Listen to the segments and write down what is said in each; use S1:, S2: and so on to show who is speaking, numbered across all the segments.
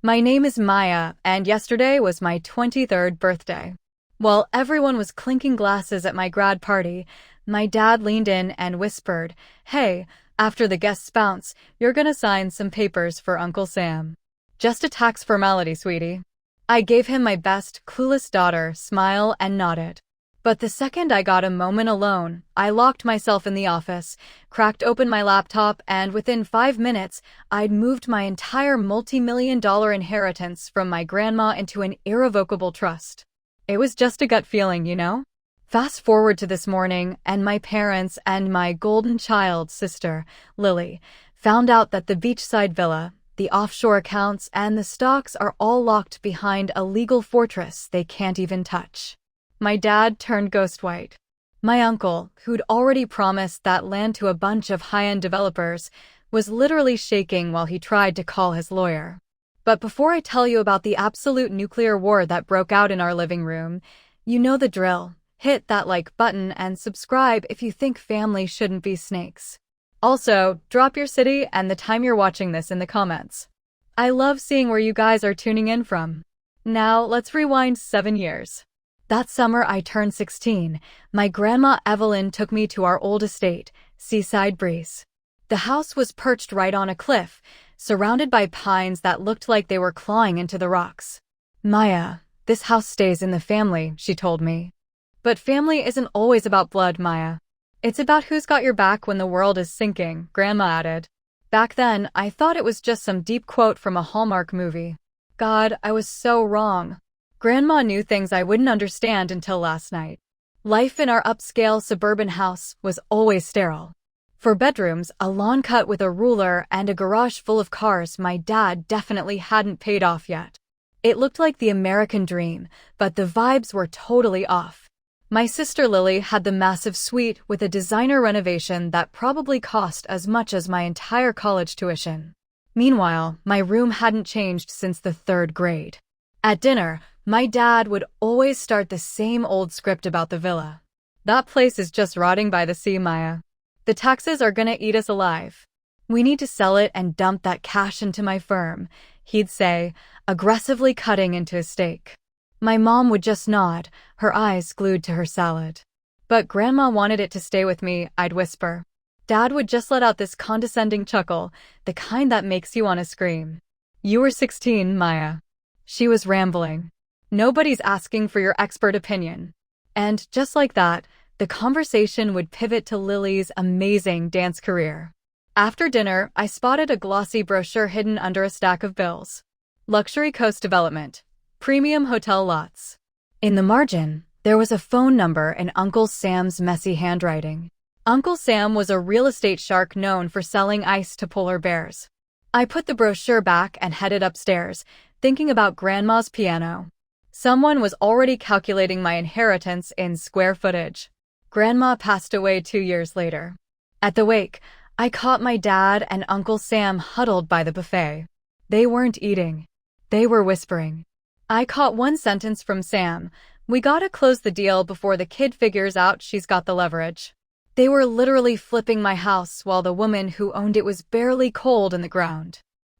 S1: My name is Maya, and yesterday was my 23rd birthday. While everyone was clinking glasses at my grad party, my dad leaned in and whispered, "Hey, after the guests bounce, you're gonna sign some papers for Uncle Sam." "Just a tax formality, sweetie." I gave him my best, clueless daughter smile and nodded. But the second I got a moment alone, I locked myself in the office, cracked open my laptop, and within 5 minutes, I'd moved my entire multi-million-dollar inheritance from my grandma into an irrevocable trust. It was just a gut feeling, you know? Fast forward to this morning, and my parents and my golden child sister, Lily, found out that the beachside villa, the offshore accounts, and the stocks are all locked behind a legal fortress they can't even touch. My dad turned ghost white. My uncle, who'd already promised that land to a bunch of high-end developers, was literally shaking while he tried to call his lawyer. But before I tell you about the absolute nuclear war that broke out in our living room, you know the drill. Hit that like button and subscribe if you think family shouldn't be snakes. Also, drop your city and the time you're watching this in the comments. I love seeing where you guys are tuning in from. Now, let's rewind 7 years. That summer I turned 16, my grandma Evelyn took me to our old estate, Seaside Breeze. The house was perched right on a cliff, surrounded by pines that looked like they were clawing into the rocks. "Maya, this house stays in the family," she told me. "But family isn't always about blood, Maya. It's about who's got your back when the world is sinking," Grandma added. Back then, I thought it was just some deep quote from a Hallmark movie. God, I was so wrong. Grandma knew things I wouldn't understand until last night. Life in our upscale suburban house was always sterile. For bedrooms, a lawn cut with a ruler and a garage full of cars my dad definitely hadn't paid off yet. It looked like the American dream, but the vibes were totally off. My sister Lily had the massive suite with a designer renovation that probably cost as much as my entire college tuition. Meanwhile, my room hadn't changed since the 3rd grade. At dinner, my dad would always start the same old script about the villa. "That place is just rotting by the sea, Maya. The taxes are gonna eat us alive. We need to sell it and dump that cash into my firm," he'd say, aggressively cutting into his steak. My mom would just nod, her eyes glued to her salad. "But Grandma wanted it to stay with me," I'd whisper. Dad would just let out this condescending chuckle, the kind that makes you want to scream. "You were 16, Maya." She was rambling. "Nobody's asking for your expert opinion." And just like that, the conversation would pivot to Lily's amazing dance career. After dinner, I spotted a glossy brochure hidden under a stack of bills. "Luxury Coast Development. Premium hotel lots." In the margin, there was a phone number in Uncle Sam's messy handwriting. Uncle Sam was a real estate shark known for selling ice to polar bears. I put the brochure back and headed upstairs, thinking about Grandma's piano. Someone was already calculating my inheritance in square footage. Grandma passed away 2 years later. At the wake, I caught my dad and Uncle Sam huddled by the buffet. They weren't eating. They were whispering. I caught one sentence from Sam: "We gotta close the deal before the kid figures out she's got the leverage." They were literally flipping my house while the woman who owned it was barely cold in the ground.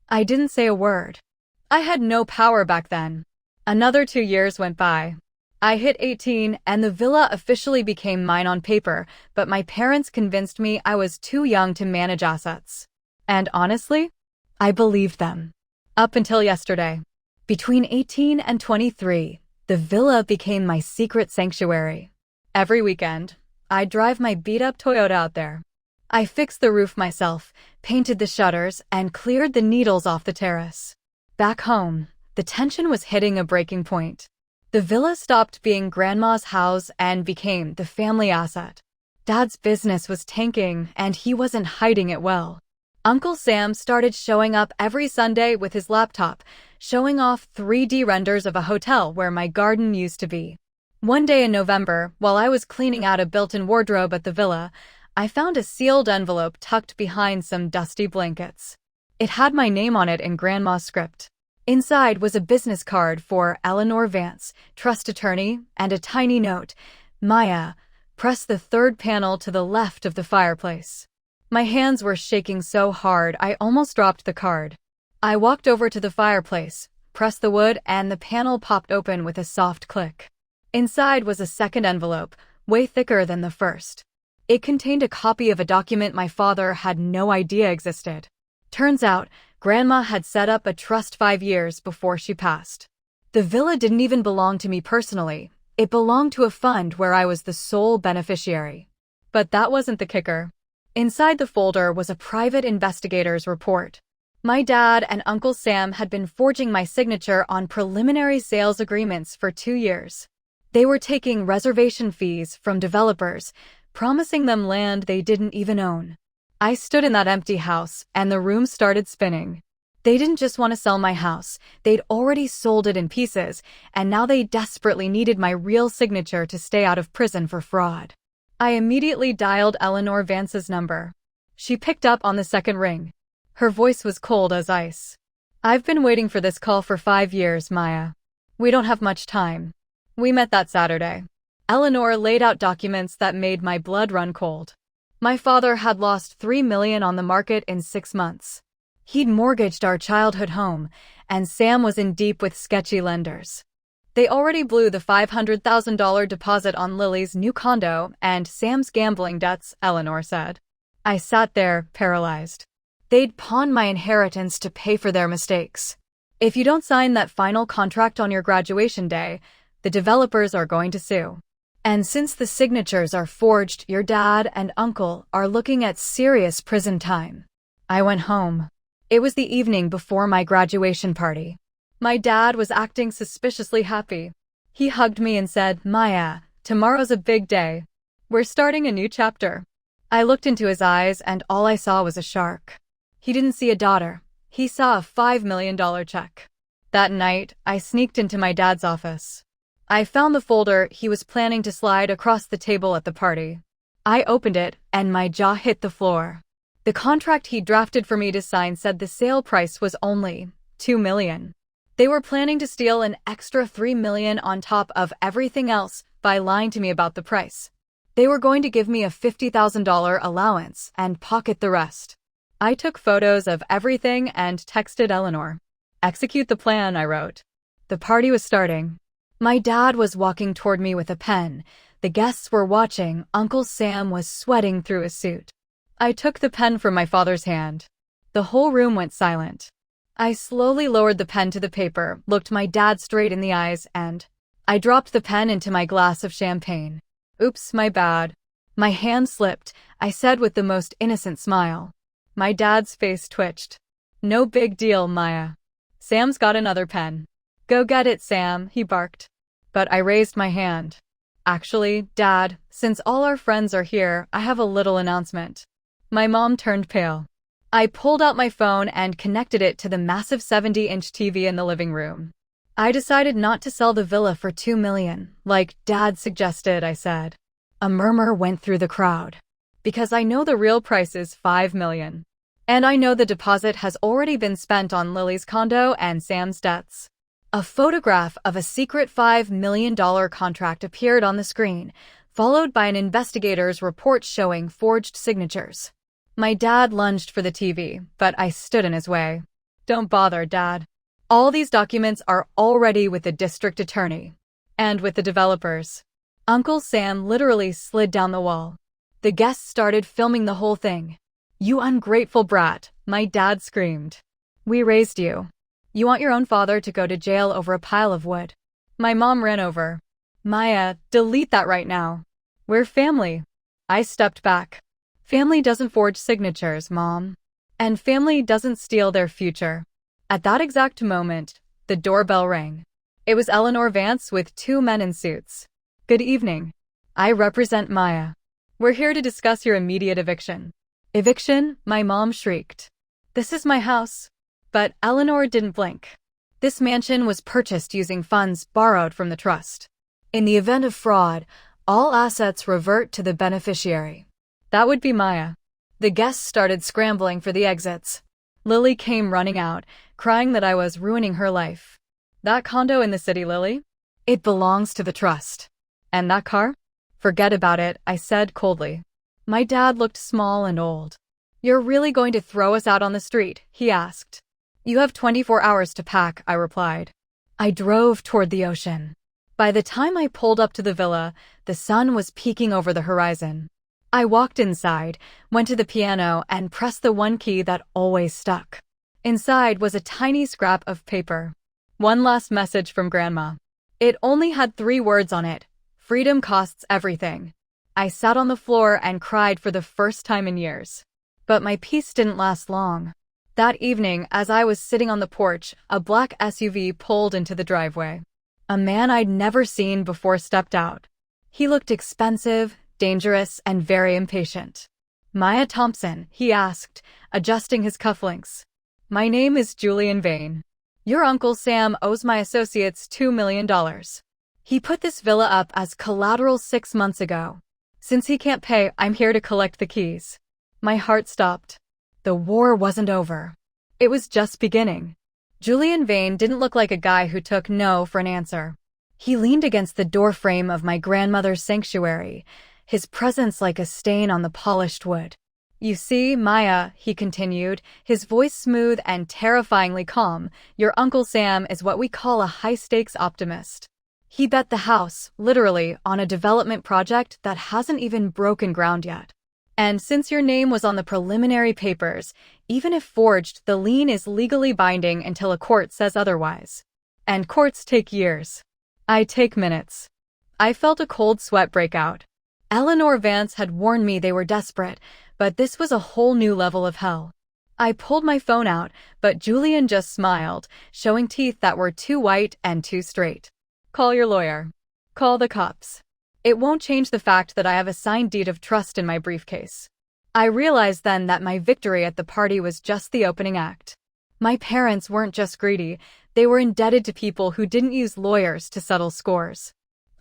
S1: I didn't say a word. I had no power back then. Another 2 years went by. I hit 18 and the villa officially became mine on paper, but my parents convinced me I was too young to manage assets. And honestly, I believed them. Up until yesterday. Between 18 and 23, the villa became my secret sanctuary. Every weekend, I'd drive my beat-up Toyota out there. I fixed the roof myself, painted the shutters, and cleared the needles off the terrace. Back home, the tension was hitting a breaking point. The villa stopped being Grandma's house and became the family asset. Dad's business was tanking, and he wasn't hiding it well. Uncle Sam started showing up every Sunday with his laptop, showing off 3D renders of a hotel where my garden used to be. One day in November, while I was cleaning out a built-in wardrobe at the villa, I found a sealed envelope tucked behind some dusty blankets. It had my name on it in Grandma's script. Inside was a business card for Eleanor Vance, trust attorney, and a tiny note: "Maya, press the 3rd panel to the left of the fireplace." My hands were shaking so hard I almost dropped the card. I walked over to the fireplace, pressed the wood, and the panel popped open with a soft click. Inside was a second envelope, way thicker than the first. It contained a copy of a document my father had no idea existed. Turns out, Grandma had set up a trust 5 years before she passed. The villa didn't even belong to me personally. It belonged to a fund where I was the sole beneficiary. But that wasn't the kicker. Inside the folder was a private investigator's report. My dad and Uncle Sam had been forging my signature on preliminary sales agreements for 2 years. They were taking reservation fees from developers, promising them land they didn't even own. I stood in that empty house, and the room started spinning. They didn't just want to sell my house, they'd already sold it in pieces, and now they desperately needed my real signature to stay out of prison for fraud. I immediately dialed Eleanor Vance's number. She picked up on the second ring. Her voice was cold as ice. "I've been waiting for this call for 5 years, Maya. We don't have much time. We met that Saturday." Eleanor laid out documents that made my blood run cold. My father had lost $3 million on the market in 6 months. He'd mortgaged our childhood home, and Sam was in deep with sketchy lenders. They already blew the $500,000 deposit on Lily's new condo and Sam's gambling debts, Eleanor said. I sat there, paralyzed. They'd pawned my inheritance to pay for their mistakes. "If you don't sign that final contract on your graduation day, the developers are going to sue. And since the signatures are forged, your dad and uncle are looking at serious prison time." I went home. It was the evening before my graduation party. My dad was acting suspiciously happy. He hugged me and said, "Maya, tomorrow's a big day. We're starting a new chapter." I looked into his eyes and all I saw was a shark. He didn't see a daughter. He saw a $5 million check. That night, I sneaked into my dad's office. I found the folder he was planning to slide across the table at the party. I opened it, and my jaw hit the floor. The contract he drafted for me to sign said the sale price was only $2 million. They were planning to steal an extra $3 million on top of everything else by lying to me about the price. They were going to give me a $50,000 allowance and pocket the rest. I took photos of everything and texted Eleanor. "Execute the plan," I wrote. The party was starting. My dad was walking toward me with a pen. The guests were watching. Uncle Sam was sweating through his suit. I took the pen from my father's hand. The whole room went silent. I slowly lowered the pen to the paper, looked my dad straight in the eyes, and I dropped the pen into my glass of champagne. "Oops, my bad." My hand slipped, I said with the most innocent smile. My dad's face twitched. "No big deal, Maya. Sam's got another pen." "Go get it, Sam," he barked. But I raised my hand. "Actually, Dad, since all our friends are here, I have a little announcement." My mom turned pale. I pulled out my phone and connected it to the massive 70-inch TV in the living room. "I decided not to sell the villa for $2 million, like Dad suggested," I said. A murmur went through the crowd. "Because I know the real price is $5 million. And I know the deposit has already been spent on Lily's condo and Sam's debts." A photograph of a secret $5 million contract appeared on the screen, followed by an investigator's report showing forged signatures. My dad lunged for the TV, but I stood in his way. "Don't bother, Dad. All these documents are already with the district attorney. And with the developers." Uncle Sam literally slid down the wall. The guests started filming the whole thing. "You ungrateful brat," my dad screamed. "We raised you. You want your own father to go to jail over a pile of wood." My mom ran over. "Maya, delete that right now. We're family." I stepped back. "Family doesn't forge signatures, Mom. And family doesn't steal their future." At that exact moment, the doorbell rang. It was Eleanor Vance with 2 men in suits. "Good evening. I represent Maya. We're here to discuss your immediate eviction." "Eviction?" my mom shrieked. "This is my house." But Eleanor didn't blink. This mansion was purchased using funds borrowed from the trust. In the event of fraud, all assets revert to the beneficiary. That would be Maya. The guests started scrambling for the exits. Lily came running out, crying that I was ruining her life. "That condo in the city, Lily? It belongs to the trust. And that car? Forget about it," I said coldly. My dad looked small and old. "You're really going to throw us out on the street?" he asked. You have 24 hours to pack, I replied. I drove toward the ocean. By the time I pulled up to the villa, the sun was peeking over the horizon. I walked inside, went to the piano, and pressed the one key that always stuck. Inside was a tiny scrap of paper. One last message from Grandma. It only had 3 words on it. Freedom costs everything. I sat on the floor and cried for the first time in years. But my peace didn't last long. That evening, as I was sitting on the porch, a black SUV pulled into the driveway. A man I'd never seen before stepped out. He looked expensive, dangerous, and very impatient. Maya Thompson, he asked, adjusting his cufflinks. My name is Julian Vane. Your Uncle Sam owes my associates $2 million. He put this villa up as collateral 6 months ago. Since he can't pay, I'm here to collect the keys. My heart stopped. The war wasn't over. It was just beginning. Julian Vane didn't look like a guy who took no for an answer. He leaned against the doorframe of my grandmother's sanctuary, his presence like a stain on the polished wood. You see, Maya, he continued, his voice smooth and terrifyingly calm, your Uncle Sam is what we call a high-stakes optimist. He bet the house, literally, on a development project that hasn't even broken ground yet. And since your name was on the preliminary papers, even if forged, the lien is legally binding until a court says otherwise. And courts take years. I take minutes. I felt a cold sweat break out. Eleanor Vance had warned me they were desperate, but this was a whole new level of hell. I pulled my phone out, but Julian just smiled, showing teeth that were too white and too straight. Call your lawyer. Call the cops. It won't change the fact that I have a signed deed of trust in my briefcase. I realized then that my victory at the party was just the opening act. My parents weren't just greedy, they were indebted to people who didn't use lawyers to settle scores.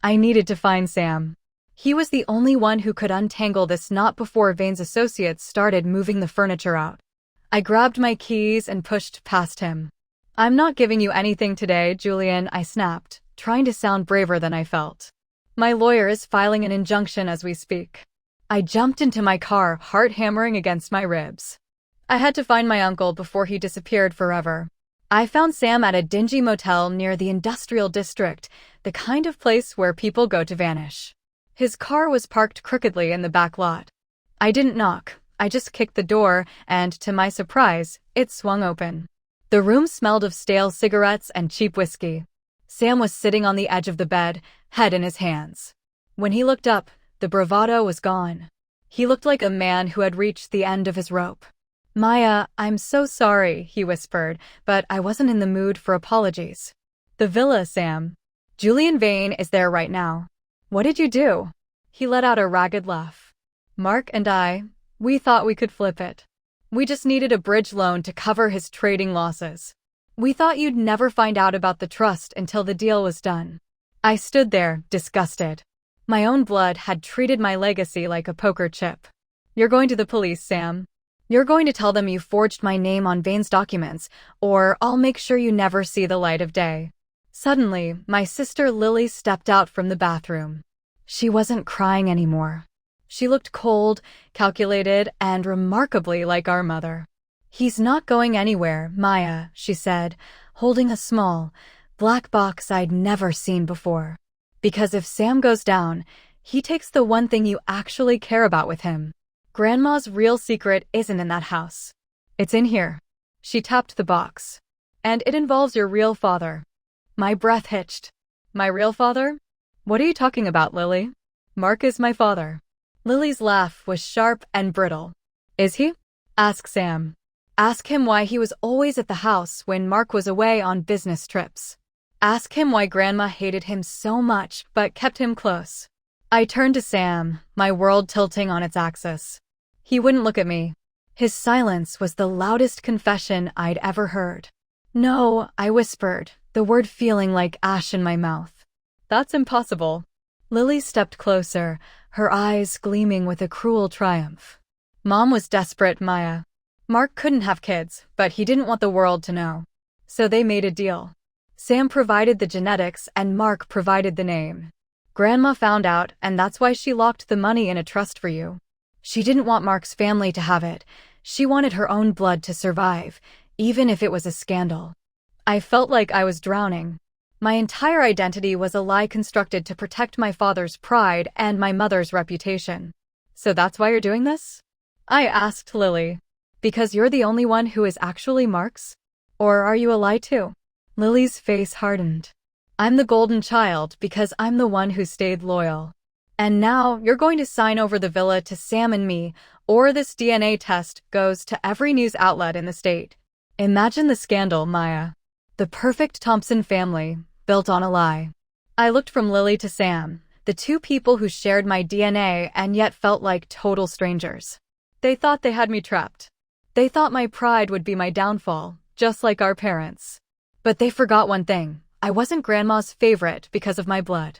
S1: I needed to find Sam. He was the only one who could untangle this knot before Vane's associates started moving the furniture out. I grabbed my keys and pushed past him. I'm not giving you anything today, Julian, I snapped, trying to sound braver than I felt. My lawyer is filing an injunction as we speak. I jumped into my car, heart hammering against my ribs. I had to find my uncle before he disappeared forever. I found Sam at a dingy motel near the industrial district, the kind of place where people go to vanish. His car was parked crookedly in the back lot. I didn't knock, I just kicked the door, and to my surprise, it swung open. The room smelled of stale cigarettes and cheap whiskey. Sam was sitting on the edge of the bed, head in his hands. When he looked up, the bravado was gone. He looked like a man who had reached the end of his rope. Maya, I'm so sorry, he whispered, but I wasn't in the mood for apologies. The villa, Sam. Julian Vane is there right now. What did you do? He let out a ragged laugh. Mark and I, we thought we could flip it. We just needed a bridge loan to cover his trading losses. We thought you'd never find out about the trust until the deal was done. I stood there, disgusted. My own blood had treated my legacy like a poker chip. You're going to the police, Sam. You're going to tell them you forged my name on Vane's documents, or I'll make sure you never see the light of day. Suddenly, my sister Lily stepped out from the bathroom. She wasn't crying anymore. She looked cold, calculated, and remarkably like our mother. He's not going anywhere, Maya, she said, holding a small, black box I'd never seen before. Because if Sam goes down, he takes the one thing you actually care about with him. Grandma's real secret isn't in that house. It's in here. She tapped the box. And it involves your real father. My breath hitched. My real father? What are you talking about, Lily? Mark is my father. Lily's laugh was sharp and brittle. Is he? Ask Sam. Ask him why he was always at the house when Mark was away on business trips. Ask him why Grandma hated him so much but kept him close. I turned to Sam, my world tilting on its axis. He wouldn't look at me. His silence was the loudest confession I'd ever heard. No, I whispered, the word feeling like ash in my mouth. That's impossible. Lily stepped closer, her eyes gleaming with a cruel triumph. Mom was desperate, Maya. Mark couldn't have kids, but he didn't want the world to know. So they made a deal. Sam provided the genetics and Mark provided the name. Grandma found out, and that's why she locked the money in a trust for you. She didn't want Mark's family to have it. She wanted her own blood to survive, even if it was a scandal. I felt like I was drowning. My entire identity was a lie constructed to protect my father's pride and my mother's reputation. So that's why you're doing this? I asked Lily. Because you're the only one who is actually Mark's? Or are you a lie too? Lily's face hardened. I'm the golden child because I'm the one who stayed loyal. And now you're going to sign over the villa to Sam and me, or this DNA test goes to every news outlet in the state. Imagine the scandal, Maya. The perfect Thompson family, built on a lie. I looked from Lily to Sam, the two people who shared my DNA and yet felt like total strangers. They thought they had me trapped. They thought my pride would be my downfall, just like our parents. But they forgot one thing. I wasn't Grandma's favorite because of my blood.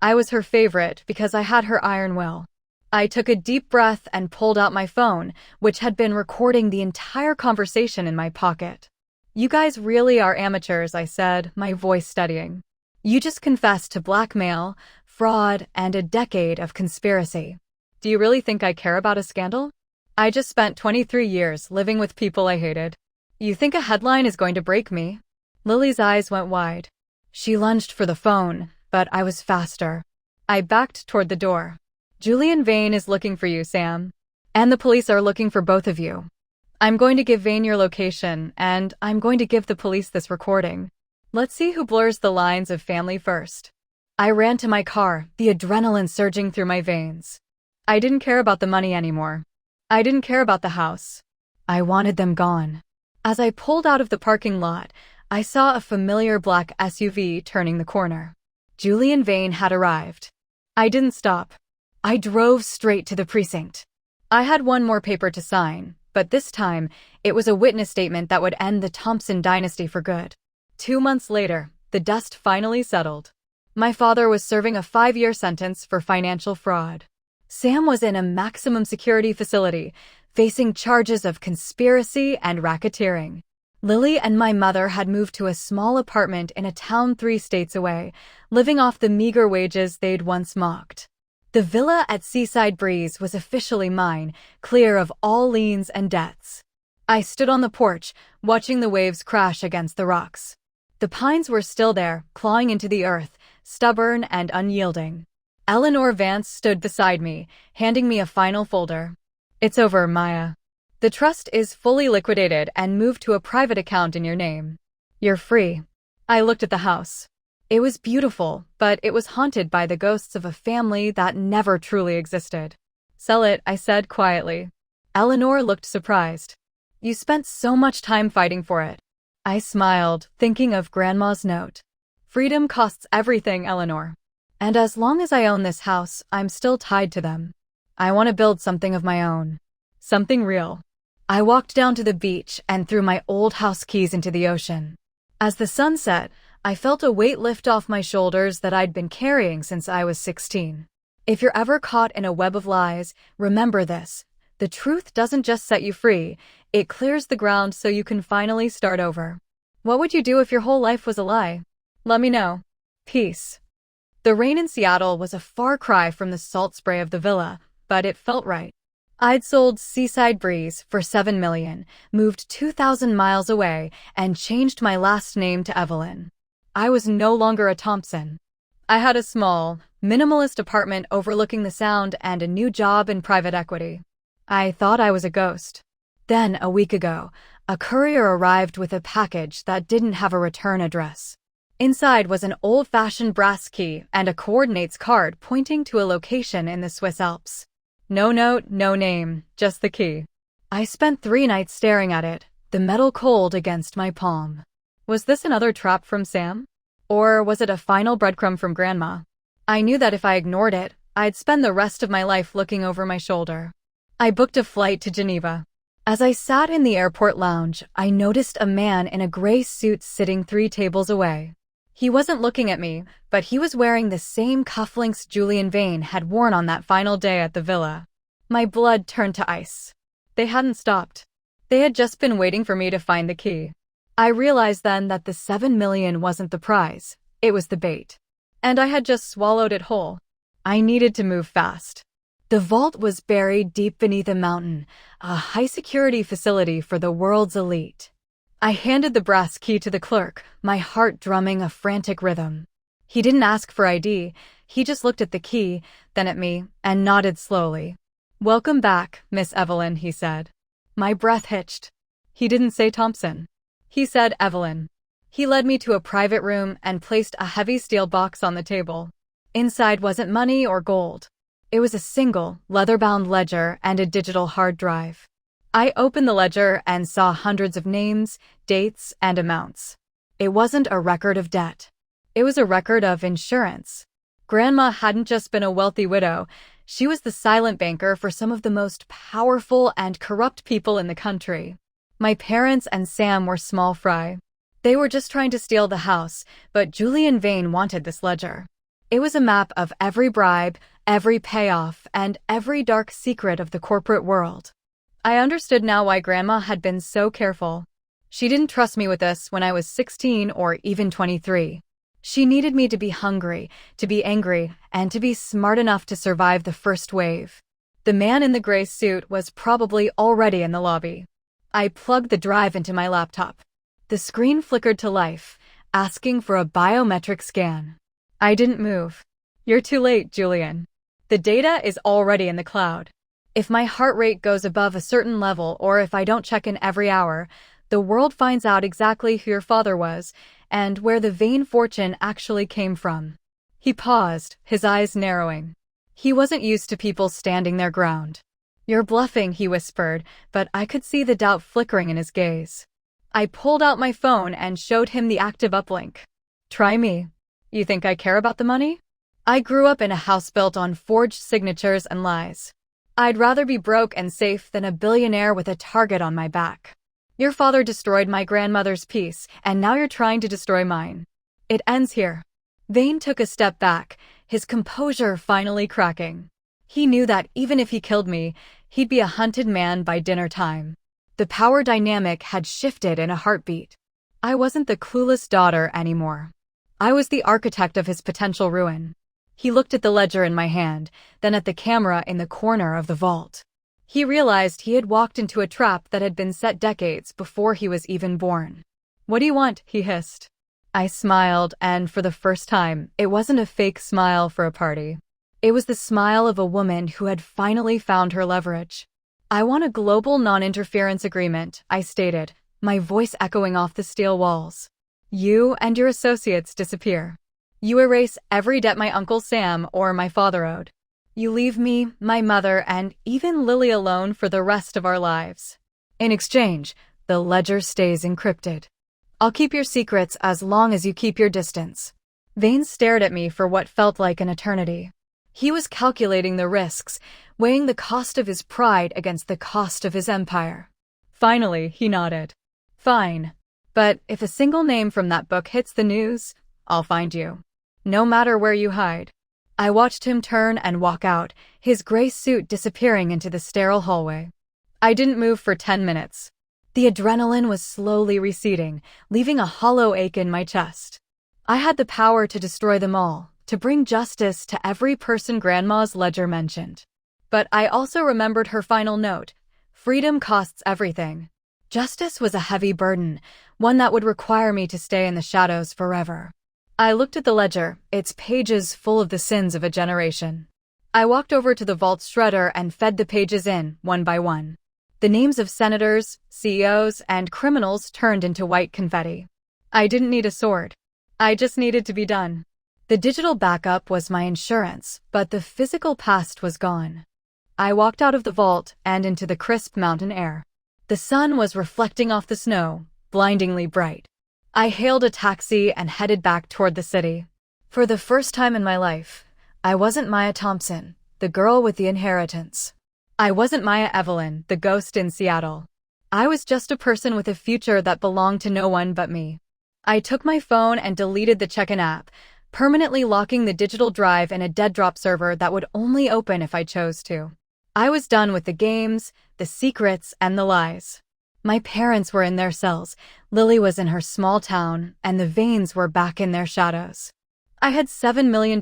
S1: I was her favorite because I had her iron will. I took a deep breath and pulled out my phone, which had been recording the entire conversation in my pocket. You guys really are amateurs, I said, my voice steadying. You just confessed to blackmail, fraud, and a decade of conspiracy. Do you really think I care about a scandal? I just spent 23 years living with people I hated. You think a headline is going to break me? Lily's eyes went wide. She lunged for the phone, but I was faster. I backed toward the door. Julian Vane is looking for you, Sam. And the police are looking for both of you. I'm going to give Vane your location, and I'm going to give the police this recording. Let's see who blurs the lines of family first. I ran to my car, the adrenaline surging through my veins. I didn't care about the money anymore. I didn't care about the house. I wanted them gone. As I pulled out of the parking lot, I saw a familiar black SUV turning the corner. Julian Vane had arrived. I didn't stop. I drove straight to the precinct. I had one more paper to sign, but this time, it was a witness statement that would end the Thompson dynasty for good. 2 months later, the dust finally settled. My father was serving a 5-year sentence for financial fraud. Sam was in a maximum security facility, facing charges of conspiracy and racketeering. Lily and my mother had moved to a small apartment in a town 3 states away, living off the meager wages they'd once mocked. The villa at Seaside Breeze was officially mine, clear of all liens and debts. I stood on the porch, watching the waves crash against the rocks. The pines were still there, clawing into the earth, stubborn and unyielding. Eleanor Vance stood beside me, handing me a final folder. It's over, Maya. The trust is fully liquidated and moved to a private account in your name. You're free. I looked at the house. It was beautiful, but it was haunted by the ghosts of a family that never truly existed. Sell it, I said quietly. Eleanor looked surprised. You spent so much time fighting for it. I smiled, thinking of Grandma's note. Freedom costs everything, Eleanor. And as long as I own this house, I'm still tied to them. I want to build something of my own. Something real. I walked down to the beach and threw my old house keys into the ocean. As the sun set, I felt a weight lift off my shoulders that I'd been carrying since I was 16. If you're ever caught in a web of lies, remember this. The truth doesn't just set you free, it clears the ground so you can finally start over. What would you do if your whole life was a lie? Let me know. Peace. The rain in Seattle was a far cry from the salt spray of the villa, but it felt right. I'd sold Seaside Breeze for $7 million, moved 2,000 miles away, and changed my last name to Evelyn. I was no longer a Thompson. I had a small, minimalist apartment overlooking the Sound and a new job in private equity. I thought I was a ghost. Then, a week ago, a courier arrived with a package that didn't have a return address. Inside was an old-fashioned brass key and a coordinates card pointing to a location in the Swiss Alps. No note, no name, just the key. I spent 3 nights staring at it, the metal cold against my palm. Was this another trap from Sam? Or was it a final breadcrumb from Grandma? I knew that if I ignored it, I'd spend the rest of my life looking over my shoulder. I booked a flight to Geneva. As I sat in the airport lounge, I noticed a man in a gray suit sitting 3 tables away. He wasn't looking at me, but he was wearing the same cufflinks Julian Vane had worn on that final day at the villa. My blood turned to ice. They hadn't stopped. They had just been waiting for me to find the key. I realized then that the $7 million wasn't the prize, it was the bait. And I had just swallowed it whole. I needed to move fast. The vault was buried deep beneath a mountain, a high-security facility for the world's elite. I handed the brass key to the clerk, my heart drumming a frantic rhythm. He didn't ask for ID, he just looked at the key, then at me, and nodded slowly. "Welcome back, Miss Evelyn," he said. My breath hitched. He didn't say Thompson. He said Evelyn. He led me to a private room and placed a heavy steel box on the table. Inside wasn't money or gold. It was a single, leather-bound ledger and a digital hard drive. I opened the ledger and saw hundreds of names, dates, and amounts. It wasn't a record of debt. It was a record of insurance. Grandma hadn't just been a wealthy widow, she was the silent banker for some of the most powerful and corrupt people in the country. My parents and Sam were small fry. They were just trying to steal the house, but Julian Vane wanted this ledger. It was a map of every bribe, every payoff, and every dark secret of the corporate world. I understood now why Grandma had been so careful. She didn't trust me with this when I was 16 or even 23. She needed me to be hungry, to be angry, and to be smart enough to survive the first wave. The man in the gray suit was probably already in the lobby. I plugged the drive into my laptop. The screen flickered to life, asking for a biometric scan. I didn't move. "You're too late, Julian. The data is already in the cloud. If my heart rate goes above a certain level or if I don't check in every hour, the world finds out exactly who your father was and where the Vane fortune actually came from." He paused, his eyes narrowing. He wasn't used to people standing their ground. "You're bluffing," he whispered, but I could see the doubt flickering in his gaze. I pulled out my phone and showed him the active uplink. "Try me. You think I care about the money? I grew up in a house built on forged signatures and lies. I'd rather be broke and safe than a billionaire with a target on my back. Your father destroyed my grandmother's peace, and now you're trying to destroy mine. It ends here." Vane took a step back, his composure finally cracking. He knew that even if he killed me, he'd be a hunted man by dinner time. The power dynamic had shifted in a heartbeat. I wasn't the clueless daughter anymore. I was the architect of his potential ruin. He looked at the ledger in my hand, then at the camera in the corner of the vault. He realized he had walked into a trap that had been set decades before he was even born. "What do you want?" he hissed. I smiled, and for the first time, it wasn't a fake smile for a party. It was the smile of a woman who had finally found her leverage. "I want a global non-interference agreement," I stated, my voice echoing off the steel walls. "You and your associates disappear. You erase every debt my Uncle Sam or my father owed. You leave me, my mother, and even Lily alone for the rest of our lives. In exchange, the ledger stays encrypted. I'll keep your secrets as long as you keep your distance." Vane stared at me for what felt like an eternity. He was calculating the risks, weighing the cost of his pride against the cost of his empire. Finally, he nodded. "Fine. But if a single name from that book hits the news, I'll find you. No matter where you hide." I watched him turn and walk out, his gray suit disappearing into the sterile hallway. I didn't move for 10 minutes. The adrenaline was slowly receding, leaving a hollow ache in my chest. I had the power to destroy them all, to bring justice to every person Grandma's ledger mentioned. But I also remembered her final note: "Freedom costs everything." Justice was a heavy burden, one that would require me to stay in the shadows forever. I looked at the ledger, its pages full of the sins of a generation. I walked over to the vault shredder and fed the pages in, one by one. The names of senators, CEOs, and criminals turned into white confetti. I didn't need a sword. I just needed to be done. The digital backup was my insurance, but the physical past was gone. I walked out of the vault and into the crisp mountain air. The sun was reflecting off the snow, blindingly bright. I hailed a taxi and headed back toward the city. For the first time in my life, I wasn't Maya Thompson, the girl with the inheritance. I wasn't Maya Evelyn, the ghost in Seattle. I was just a person with a future that belonged to no one but me. I took my phone and deleted the check-in app, permanently locking the digital drive in a dead-drop server that would only open if I chose to. I was done with the games, the secrets, and the lies. My parents were in their cells, Lily was in her small town, and the Vanes were back in their shadows. I had $7 million,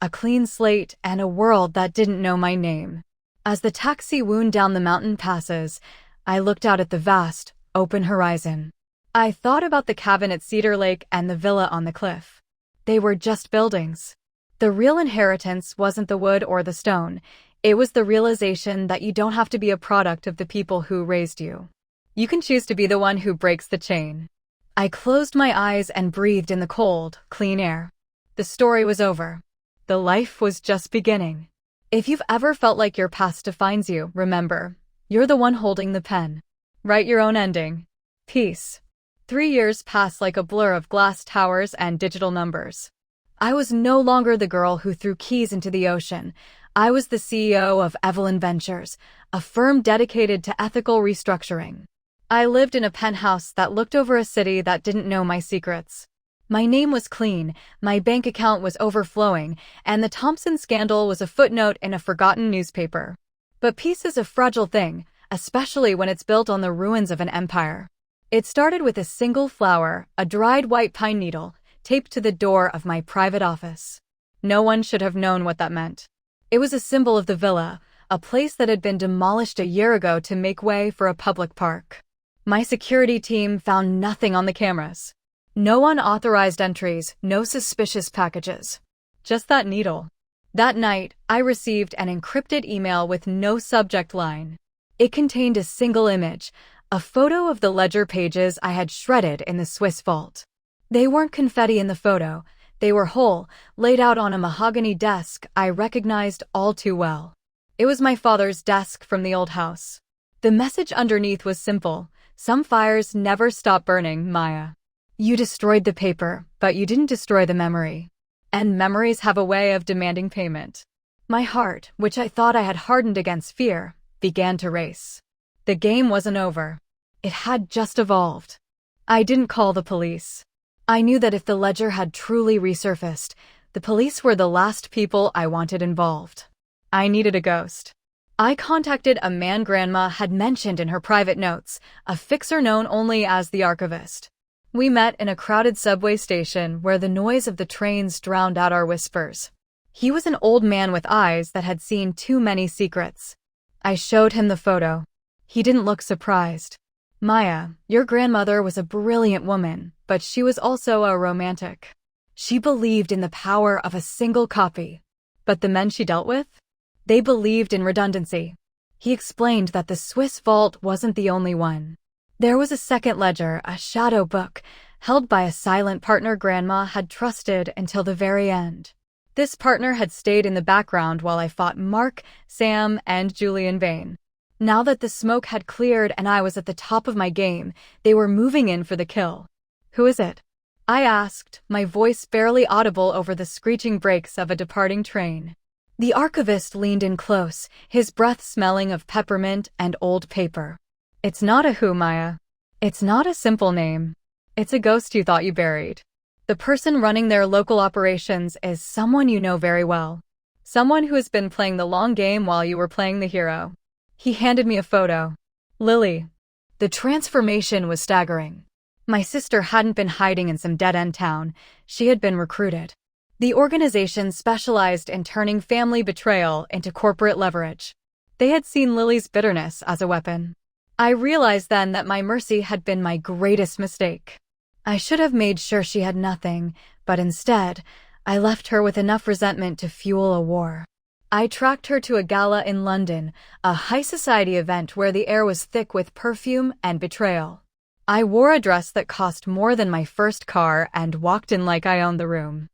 S1: a clean slate, and a world that didn't know my name. As the taxi wound down the mountain passes, I looked out at the vast, open horizon. I thought about the cabin at Cedar Lake and the villa on the cliff. They were just buildings. The real inheritance wasn't the wood or the stone. It was the realization that you don't have to be a product of the people who raised you. You can choose to be the one who breaks the chain. I closed my eyes and breathed in the cold, clean air. The story was over. The life was just beginning. If you've ever felt like your past defines you, remember, you're the one holding the pen. Write your own ending. Peace. 3 years passed like a blur of glass towers and digital numbers. I was no longer the girl who threw keys into the ocean. I was the CEO of Evelyn Ventures, a firm dedicated to ethical restructuring. I lived in a penthouse that looked over a city that didn't know my secrets. My name was clean, my bank account was overflowing, and the Thompson scandal was a footnote in a forgotten newspaper. But peace is a fragile thing, especially when it's built on the ruins of an empire. It started with a single flower, a dried white pine needle, taped to the door of my private office. No one should have known what that meant. It was a symbol of the villa, a place that had been demolished a year ago to make way for a public park. My security team found nothing on the cameras. No unauthorized entries, no suspicious packages. Just that needle. That night, I received an encrypted email with no subject line. It contained a single image, a photo of the ledger pages I had shredded in the Swiss vault. They weren't confetti in the photo. They were whole, laid out on a mahogany desk I recognized all too well. It was my father's desk from the old house. The message underneath was simple. Some fires never stop burning, Maya. You destroyed the paper, but you didn't destroy the memory. And memories have a way of demanding payment. My heart, which I thought I had hardened against fear, began to race. The game wasn't over. It had just evolved. I didn't call the police. I knew that if the ledger had truly resurfaced, the police were the last people I wanted involved. I needed a ghost. I contacted a man Grandma had mentioned in her private notes, a fixer known only as the archivist. We met in a crowded subway station where the noise of the trains drowned out our whispers. He was an old man with eyes that had seen too many secrets. I showed him the photo. He didn't look surprised. Maya, your grandmother was a brilliant woman, but she was also a romantic. She believed in the power of a single copy. But the men she dealt with? They believed in redundancy. He explained that the Swiss vault wasn't the only one. There was a second ledger, a shadow book, held by a silent partner Grandma had trusted until the very end. This partner had stayed in the background while I fought Mark, Sam, and Julian Vane. Now that the smoke had cleared and I was at the top of my game, they were moving in for the kill. Who is it? I asked, my voice barely audible over the screeching brakes of a departing train. The archivist leaned in close, his breath smelling of peppermint and old paper. It's not a who, Maya. It's not a simple name. It's a ghost you thought you buried. The person running their local operations is someone you know very well. Someone who has been playing the long game while you were playing the hero. He handed me a photo. Lily. The transformation was staggering. My sister hadn't been hiding in some dead-end town. She had been recruited. The organization specialized in turning family betrayal into corporate leverage. They had seen Lily's bitterness as a weapon. I realized then that my mercy had been my greatest mistake. I should have made sure she had nothing, but instead, I left her with enough resentment to fuel a war. I tracked her to a gala in London, a high society event where the air was thick with perfume and betrayal. I wore a dress that cost more than my first car and walked in like I owned the room.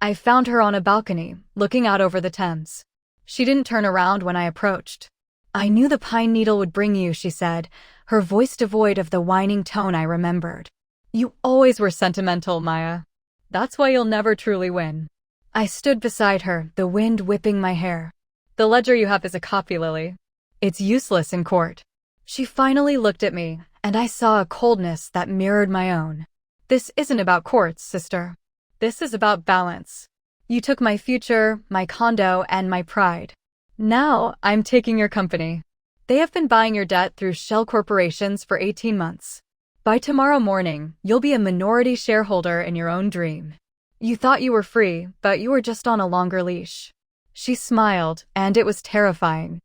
S1: I found her on a balcony, looking out over the Thames. She didn't turn around when I approached. I knew the pine needle would bring you, she said, her voice devoid of the whining tone I remembered. You always were sentimental, Maya. That's why you'll never truly win. I stood beside her, the wind whipping my hair. The ledger you have is a copy, Lily. It's useless in court. She finally looked at me, and I saw a coldness that mirrored my own. This isn't about courts, sister. This is about balance. You took my future, my condo, and my pride. Now, I'm taking your company. They have been buying your debt through shell corporations for 18 months. By tomorrow morning, you'll be a minority shareholder in your own dream. You thought you were free, but you were just on a longer leash. She smiled, and it was terrifying.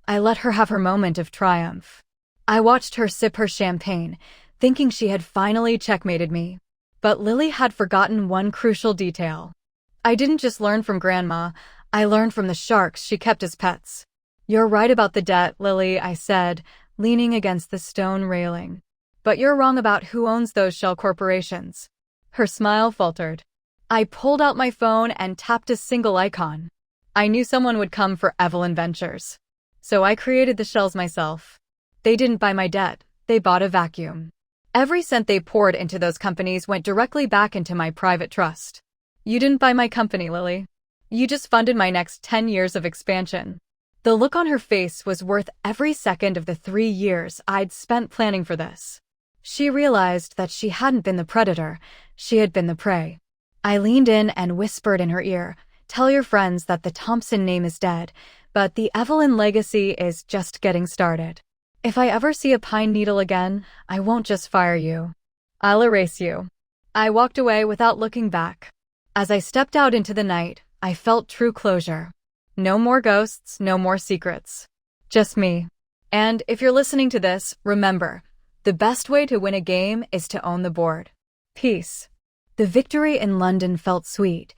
S1: I let her have her moment of triumph. I watched her sip her champagne, thinking she had finally checkmated me. But Lily had forgotten one crucial detail. I didn't just learn from Grandma, I learned from the sharks she kept as pets. You're right about the debt, Lily, I said, leaning against the stone railing. But you're wrong about who owns those shell corporations. Her smile faltered. I pulled out my phone and tapped a single icon. I knew someone would come for Evelyn Ventures. So I created the shells myself. They didn't buy my debt, they bought a vacuum. Every cent they poured into those companies went directly back into my private trust. You didn't buy my company, Lily. You just funded my next 10 years of expansion. The look on her face was worth every second of the 3 years I'd spent planning for this. She realized that she hadn't been the predator, she had been the prey. I leaned in and whispered in her ear, "Tell your friends that the Thompson name is dead, but the Evelyn legacy is just getting started. If I ever see a pine needle again, I won't just fire you. I'll erase you." I walked away without looking back. As I stepped out into the night, I felt true closure. No more ghosts, no more secrets. Just me. And if you're listening to this, remember, the best way to win a game is to own the board. Peace. The victory in London felt sweet,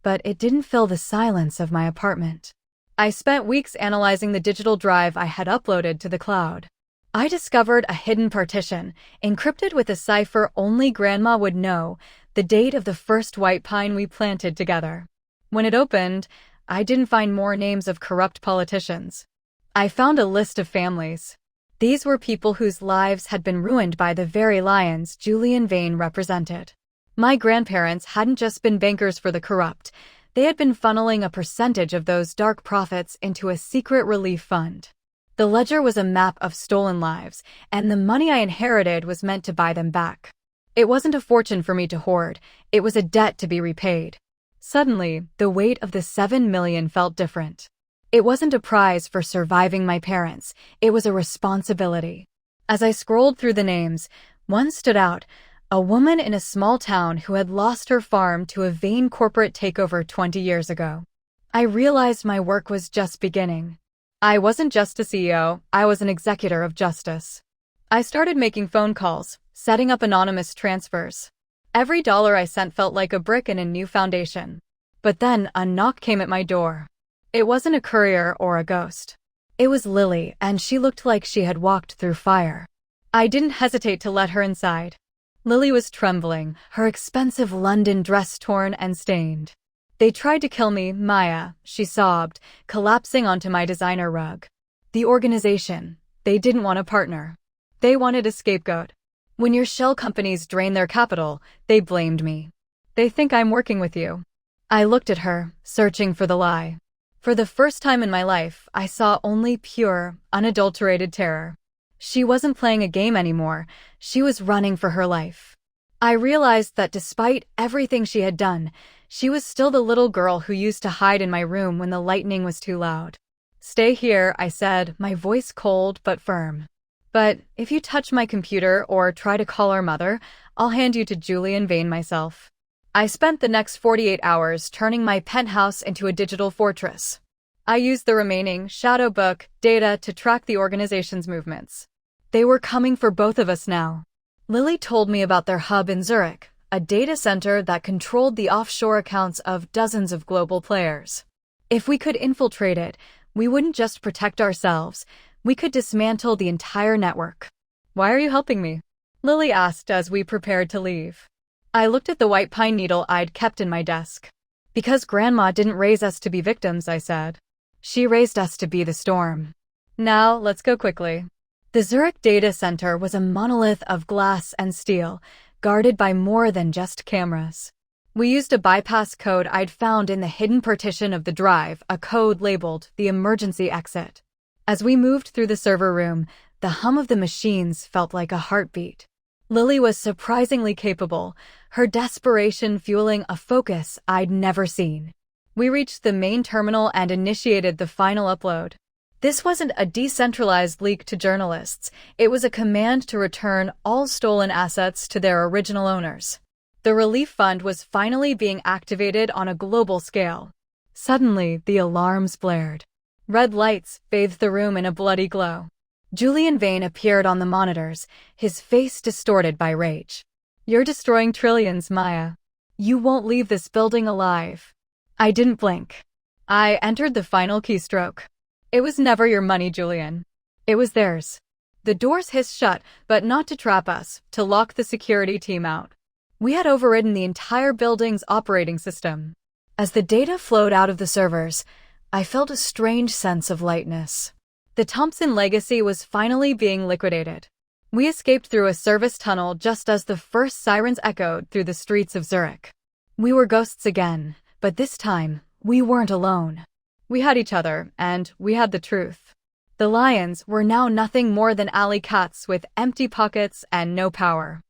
S1: but it didn't fill the silence of my apartment. I spent weeks analyzing the digital drive I had uploaded to the cloud. I discovered a hidden partition, encrypted with a cipher only Grandma would know, the date of the first white pine we planted together. When it opened, I didn't find more names of corrupt politicians. I found a list of families. These were people whose lives had been ruined by the very lions Julian Vane represented. My grandparents hadn't just been bankers for the corrupt, they had been funneling a percentage of those dark profits into a secret relief fund. The ledger was a map of stolen lives, and the money I inherited was meant to buy them back. It wasn't a fortune for me to hoard, it was a debt to be repaid. Suddenly, the weight of the 7 million felt different. It wasn't a prize for surviving my parents, it was a responsibility. As I scrolled through the names, one stood out, a woman in a small town who had lost her farm to a vain corporate takeover 20 years ago. I realized my work was just beginning. I wasn't just a CEO, I was an executor of justice. I started making phone calls, setting up anonymous transfers. Every dollar I sent felt like a brick in a new foundation. But then a knock came at my door. It wasn't a courier or a ghost. It was Lily, and she looked like she had walked through fire. I didn't hesitate to let her inside. Lily was trembling, her expensive London dress torn and stained. "They tried to kill me, Maya," she sobbed, collapsing onto my designer rug. "The organization, they didn't want a partner. They wanted a scapegoat. When your shell companies drain their capital, they blamed me. They think I'm working with you." I looked at her, searching for the lie. For the first time in my life, I saw only pure, unadulterated terror. She wasn't playing a game anymore, she was running for her life. I realized that despite everything she had done, she was still the little girl who used to hide in my room when the lightning was too loud. "Stay here," I said, my voice cold but firm. "But if you touch my computer or try to call our mother, I'll hand you to Julian Vane myself." I spent the next 48 hours turning my penthouse into a digital fortress. I used the remaining shadow book data to track the organization's movements. They were coming for both of us now. Lily told me about their hub in Zurich, a data center that controlled the offshore accounts of dozens of global players. If we could infiltrate it, we wouldn't just protect ourselves, we could dismantle the entire network. "Why are you helping me?" Lily asked as we prepared to leave. I looked at the white pine needle I'd kept in my desk. "Because Grandma didn't raise us to be victims," I said. "She raised us to be the storm. Now, let's go quickly." The Zurich data center was a monolith of glass and steel, guarded by more than just cameras. We used a bypass code I'd found in the hidden partition of the drive, a code labeled the emergency exit. As we moved through the server room, the hum of the machines felt like a heartbeat. Lily was surprisingly capable, her desperation fueling a focus I'd never seen. We reached the main terminal and initiated the final upload. This wasn't a decentralized leak to journalists, it was a command to return all stolen assets to their original owners. The relief fund was finally being activated on a global scale. Suddenly, the alarms blared. Red lights bathed the room in a bloody glow. Julian Vane appeared on the monitors, his face distorted by rage. "You're destroying trillions, Maya. You won't leave this building alive." I didn't blink. I entered the final keystroke. "It was never your money, Julian. It was theirs." The doors hissed shut, but not to trap us, to lock the security team out. We had overridden the entire building's operating system. As the data flowed out of the servers, I felt a strange sense of lightness. The Thompson legacy was finally being liquidated. We escaped through a service tunnel just as the first sirens echoed through the streets of Zurich. We were ghosts again, but this time, we weren't alone. We had each other, and we had the truth. The lions were now nothing more than alley cats with empty pockets and no power.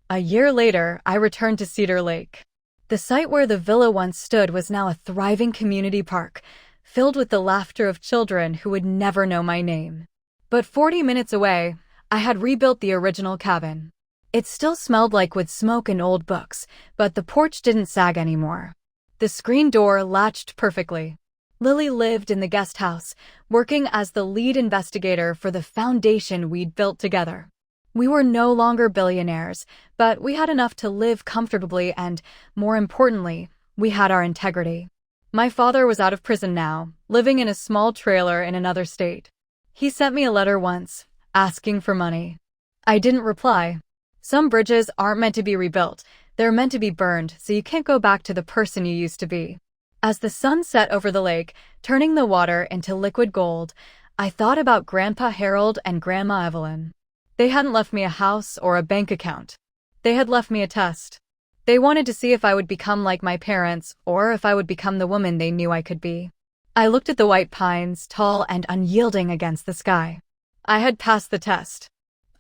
S1: A year later, I returned to Cedar Lake. The site where the villa once stood was now a thriving community park, filled with the laughter of children who would never know my name. But 40 minutes away, I had rebuilt the original cabin. It still smelled like wood smoke and old books, but the porch didn't sag anymore. The screen door latched perfectly. Lily lived in the guest house, working as the lead investigator for the foundation we'd built together. We were no longer billionaires, but we had enough to live comfortably and, more importantly, we had our integrity. My father was out of prison now, living in a small trailer in another state. He sent me a letter once, asking for money. I didn't reply. Some bridges aren't meant to be rebuilt. They're meant to be burned, so you can't go back to the person you used to be. As the sun set over the lake, turning the water into liquid gold, I thought about Grandpa Harold and Grandma Evelyn. They hadn't left me a house or a bank account. They had left me a test. They wanted to see if I would become like my parents or if I would become the woman they knew I could be. I looked at the white pines, tall and unyielding against the sky. I had passed the test.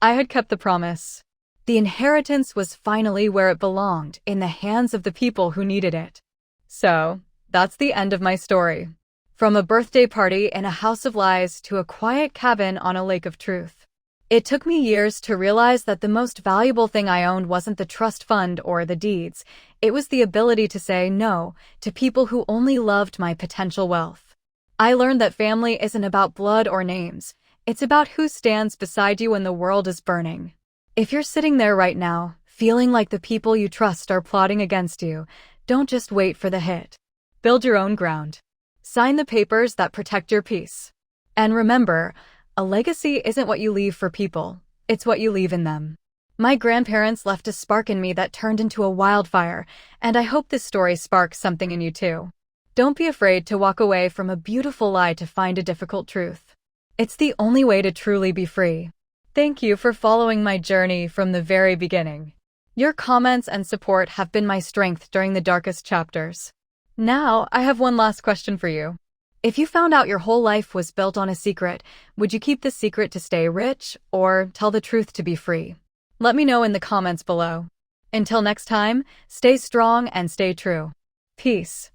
S1: I had kept the promise. The inheritance was finally where it belonged, in the hands of the people who needed it. So, that's the end of my story. From a birthday party in a house of lies to a quiet cabin on a lake of truth. It took me years to realize that the most valuable thing I owned wasn't the trust fund or the deeds. It was the ability to say no to people who only loved my potential wealth. I learned that family isn't about blood or names. It's about who stands beside you when the world is burning. If you're sitting there right now, feeling like the people you trust are plotting against you, don't just wait for the hit. Build your own ground. Sign the papers that protect your peace. And remember, a legacy isn't what you leave for people, it's what you leave in them. My grandparents left a spark in me that turned into a wildfire, and I hope this story sparks something in you too. Don't be afraid to walk away from a beautiful lie to find a difficult truth. It's the only way to truly be free. Thank you for following my journey from the very beginning. Your comments and support have been my strength during the darkest chapters. Now, I have one last question for you. If you found out your whole life was built on a secret, would you keep the secret to stay rich or tell the truth to be free? Let me know in the comments below. Until next time, stay strong and stay true. Peace.